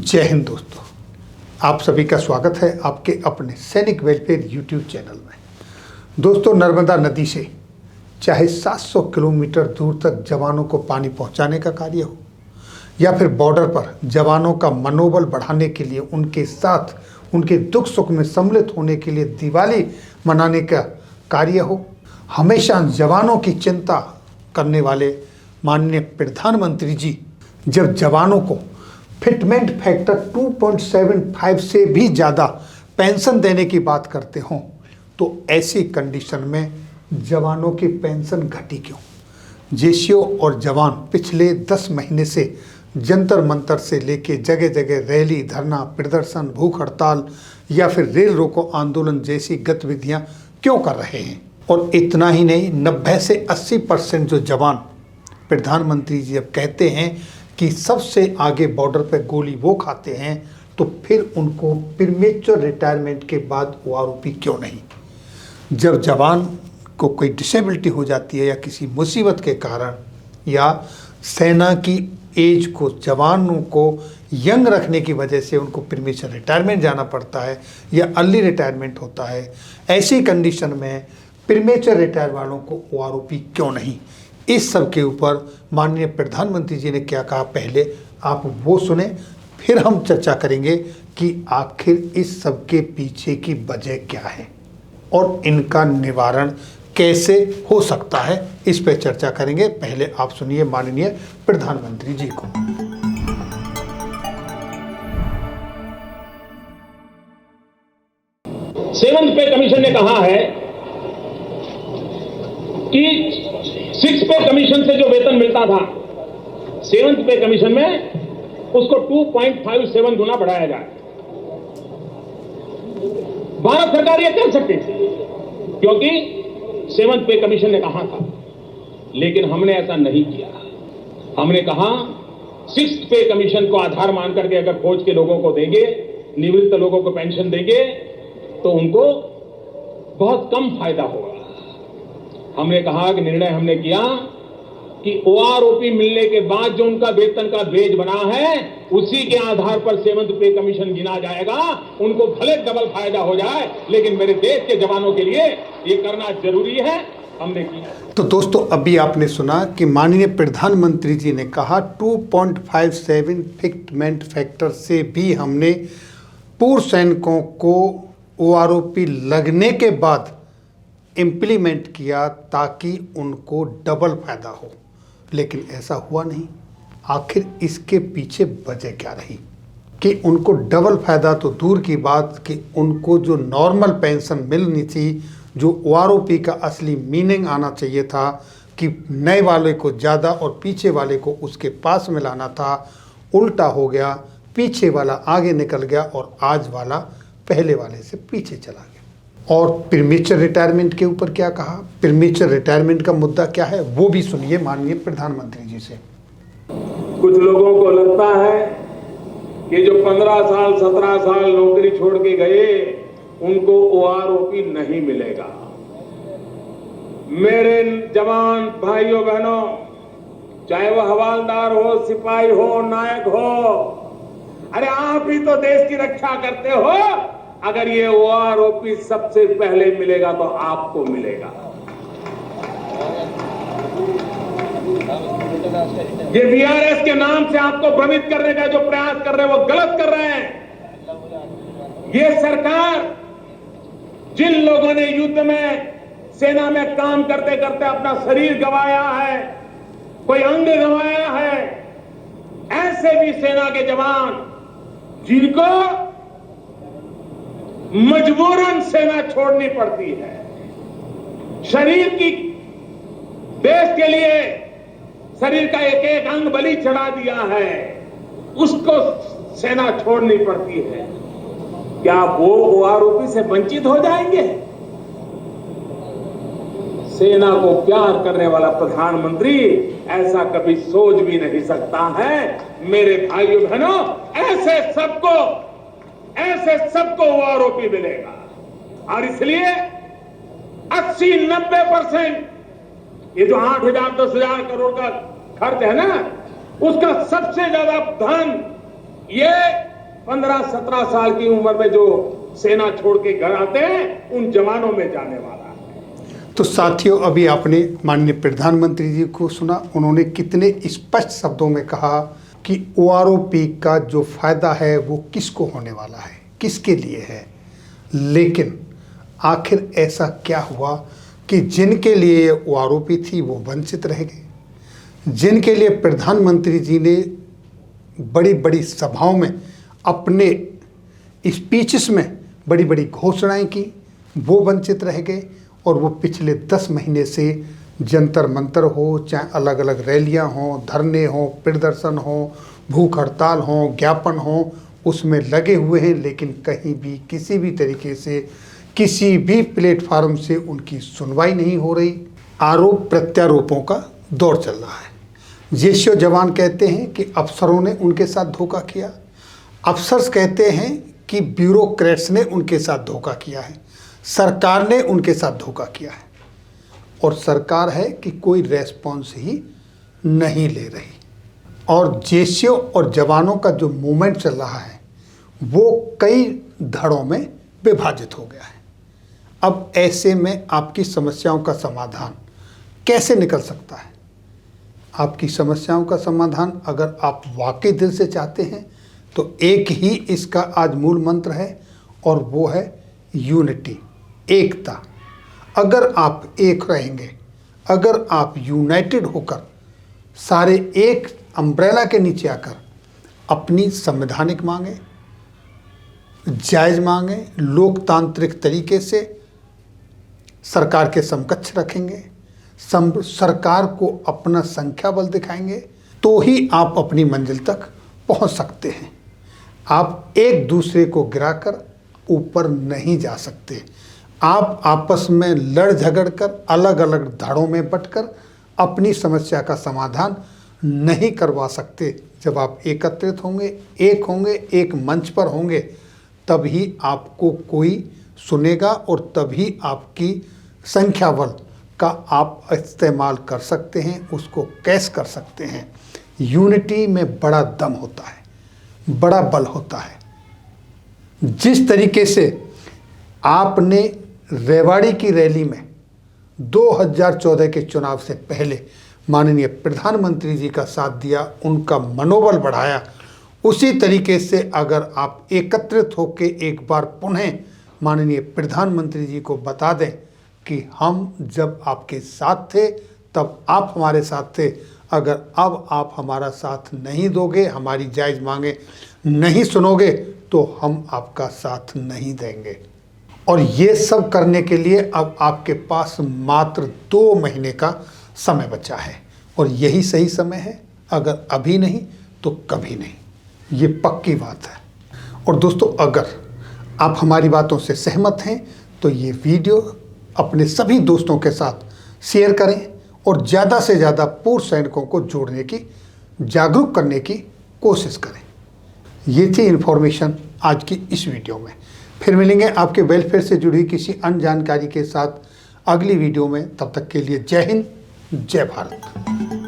जय हिंद दोस्तों, आप सभी का स्वागत है आपके अपने सैनिक वेलफेयर यूट्यूब चैनल में। दोस्तों, नर्मदा नदी से चाहे 700 किलोमीटर दूर तक जवानों को पानी पहुंचाने का कार्य हो या फिर बॉर्डर पर जवानों का मनोबल बढ़ाने के लिए उनके साथ उनके दुख सुख में सम्मिलित होने के लिए दिवाली मनाने का कार्य हो, हमेशा जवानों की चिंता करने वाले माननीय प्रधानमंत्री जी जब जवानों को फिटमेंट फैक्टर 2.75 से भी ज़्यादा पेंशन देने की बात करते हों तो ऐसी कंडीशन में जवानों की पेंशन घटी क्यों? जेसीओ और जवान पिछले 10 महीने से जंतर मंतर से लेके जगह जगह रैली, धरना, प्रदर्शन, भूख हड़ताल या फिर रेल रोको आंदोलन जैसी गतिविधियां क्यों कर रहे हैं? और इतना ही नहीं, 90 से 80% जो जवान प्रधानमंत्री जी अब कहते हैं कि सबसे आगे बॉर्डर पर गोली वो खाते हैं, तो फिर उनको प्रीमेच्योर रिटायरमेंट के बाद ओआरओपी क्यों नहीं? जब जवान को कोई डिसेबिलिटी हो जाती है या किसी मुसीबत के कारण या सेना की एज को जवानों को यंग रखने की वजह से उनको प्रीमेच्योर रिटायरमेंट जाना पड़ता है या अर्ली रिटायरमेंट होता है, ऐसी कंडीशन में प्रीमेच्योर रिटायर वालों को ओआरओपी क्यों नहीं? इस सब के ऊपर माननीय प्रधानमंत्री जी ने क्या कहा, पहले आप वो सुने, फिर हम चर्चा करेंगे कि आखिर इस सब के पीछे की वजह क्या है और इनका निवारण कैसे हो सकता है, इस पर चर्चा करेंगे। पहले आप सुनिए माननीय प्रधानमंत्री जी को। 7th पे कमीशन ने कहा है कि 6 पे कमीशन से जो वेतन मिलता था 7th पे कमीशन में उसको 2.57 गुना बढ़ाया जाए। भारत सरकार ये कर सकती थी क्योंकि 7th पे कमीशन ने कहा था, लेकिन हमने ऐसा नहीं किया। हमने कहा 6th पे कमीशन को आधार मान करके अगर फौज के लोगों को देंगे, निवृत्त लोगों को पेंशन देंगे तो उनको बहुत कम फायदा होगा। हमने कहा कि निर्णय हमने किया कि ओआरओपी मिलने के बाद जो उनका वेतन का बेज बना है उसी के आधार पर 7th पे कमीशन गिना जाएगा। उनको भले डबल फायदा हो जाए, लेकिन मेरे देश के जवानों के लिए ये करना जरूरी है, हमने किया। तो दोस्तों, अभी आपने सुना कि माननीय प्रधानमंत्री जी ने कहा 2.57 फिटमेंट फैक्टर से भी हमने पूर्व सैनिकों को ओआरओपी लगने के बाद इम्प्लीमेंट किया ताकि उनको डबल फायदा हो, लेकिन ऐसा हुआ नहीं। आखिर इसके पीछे वजह क्या रही कि उनको डबल फायदा तो दूर की बात कि उनको जो नॉर्मल पेंशन मिलनी थी, जो ओआरओपी का असली मीनिंग आना चाहिए था कि नए वाले को ज़्यादा और पीछे वाले को उसके पास में लाना था, उल्टा हो गया। पीछे वाला आगे निकल गया और आज वाला पहले वाले से पीछे चला गया। और प्रीमेच्योर रिटायरमेंट के ऊपर क्या कहा, प्रीमेच्योर रिटायरमेंट का मुद्दा क्या है, वो भी सुनिए माननीय प्रधानमंत्री जी से। कुछ लोगों को लगता है कि जो 15 साल 17 साल नौकरी छोड़ के गए उनको ओआरओपी नहीं मिलेगा। मेरे जवान भाइयों बहनों, चाहे वो हवालदार हो, सिपाही हो, नायक हो, अरे आप ही तो देश की रक्षा करते हो। अगर ये ओआरओपी सबसे पहले मिलेगा तो आपको मिलेगा। ये वीआरएस के नाम से आपको भ्रमित करने का जो प्रयास कर रहे हैं वो गलत कर रहे हैं। ये सरकार जिन लोगों ने युद्ध में, सेना में काम करते करते अपना शरीर गंवाया है, कोई अंग गंवाया है, ऐसे भी सेना के जवान जिनको मजबूरन सेना छोड़नी पड़ती है, शरीर की, देश के लिए शरीर का एक एक अंग बलि चढ़ा दिया है, उसको सेना छोड़नी पड़ती है। क्या वो ओआरओपी से वंचित हो जाएंगे? सेना को प्यार करने वाला प्रधानमंत्री ऐसा कभी सोच भी नहीं सकता है। मेरे भाइयों बहनों, ऐसे सबको ओआरओपी मिलेगा और इसलिए 80-90% ये जो 8,000-10,000 करोड़ का खर्च है ना, उसका सबसे ज्यादा धन ये 15-17 साल की उम्र में जो सेना छोड़ के घर आते हैं उन जवानों में जाने वाला है। तो साथियों, अभी आपने माननीय प्रधानमंत्री जी को सुना, उन्होंने कितने स्पष्ट शब्दों में कहा कि OROP का जो फायदा है वो किसको होने वाला है, किसके लिए है। लेकिन आखिर ऐसा क्या हुआ कि जिनके लिए ये OROP थी वो वंचित रह गए, जिनके लिए प्रधानमंत्री जी ने बड़ी बड़ी सभाओं में अपने स्पीचेस में बड़ी बड़ी घोषणाएं की, वो वंचित रह गए। और वो पिछले 10 महीने से जंतर मंतर हो, चाहे अलग अलग रैलियां हों, धरने हों, प्रदर्शन हों, भूख हड़ताल हों, ज्ञापन हों, उसमें लगे हुए हैं। लेकिन कहीं भी किसी भी तरीके से किसी भी प्लेटफार्म से उनकी सुनवाई नहीं हो रही। आरोप प्रत्यारोपों का दौर चल रहा है। जेसीओ जवान कहते हैं कि अफसरों ने उनके साथ धोखा किया, अफसर्स कहते हैं कि ब्यूरोक्रेट्स ने उनके साथ धोखा किया है, सरकार ने उनके साथ धोखा किया है। और सरकार है कि कोई रेस्पॉन्स ही नहीं ले रही। और जेसीओ और जवानों का जो मूवमेंट चल रहा है वो कई धड़ों में विभाजित हो गया है। अब ऐसे में आपकी समस्याओं का समाधान कैसे निकल सकता है? आपकी समस्याओं का समाधान अगर आप वाकई दिल से चाहते हैं तो एक ही इसका आज मूल मंत्र है, और वो है यूनिटी, एकता। अगर आप एक रहेंगे, अगर आप यूनाइटेड होकर सारे एक अम्ब्रेला के नीचे आकर अपनी संवैधानिक मांगे, जायज़ मांगे, लोकतांत्रिक तरीके से सरकार के समकक्ष रखेंगे, सरकार को अपना संख्या बल दिखाएंगे, तो ही आप अपनी मंजिल तक पहुंच सकते हैं। आप एक दूसरे को गिराकर ऊपर नहीं जा सकते। आप आपस में लड़ झगड़ कर, अलग अलग धड़ों में बंटकर अपनी समस्या का समाधान नहीं करवा सकते। जब आप एकत्रित होंगे, एक होंगे, एक मंच पर होंगे, तभी आपको कोई सुनेगा और तभी आपकी संख्या बल का आप इस्तेमाल कर सकते हैं, उसको कैश कर सकते हैं। यूनिटी में बड़ा दम होता है, बड़ा बल होता है। जिस तरीके से आपने रेवाड़ी की रैली में 2014 के चुनाव से पहले माननीय प्रधानमंत्री जी का साथ दिया, उनका मनोबल बढ़ाया, उसी तरीके से अगर आप एकत्रित होकर एक बार पुनः माननीय प्रधानमंत्री जी को बता दें कि हम जब आपके साथ थे तब आप हमारे साथ थे, अगर अब आप हमारा साथ नहीं दोगे, हमारी जायज़ मांगे नहीं सुनोगे, तो हम आपका साथ नहीं देंगे। और ये सब करने के लिए अब आपके पास मात्र 2 महीने का समय बचा है, और यही सही समय है। अगर अभी नहीं तो कभी नहीं, ये पक्की बात है। और दोस्तों, अगर आप हमारी बातों से सहमत हैं तो ये वीडियो अपने सभी दोस्तों के साथ शेयर करें और ज़्यादा से ज़्यादा पूर्व सैनिकों को जोड़ने की, जागरूक करने की कोशिश करें। ये थी इन्फॉर्मेशन आज की इस वीडियो में। फिर मिलेंगे आपके वेलफेयर से जुड़ी किसी अन्य जानकारी के साथ अगली वीडियो में। तब तक के लिए जय हिंद, जय भारत।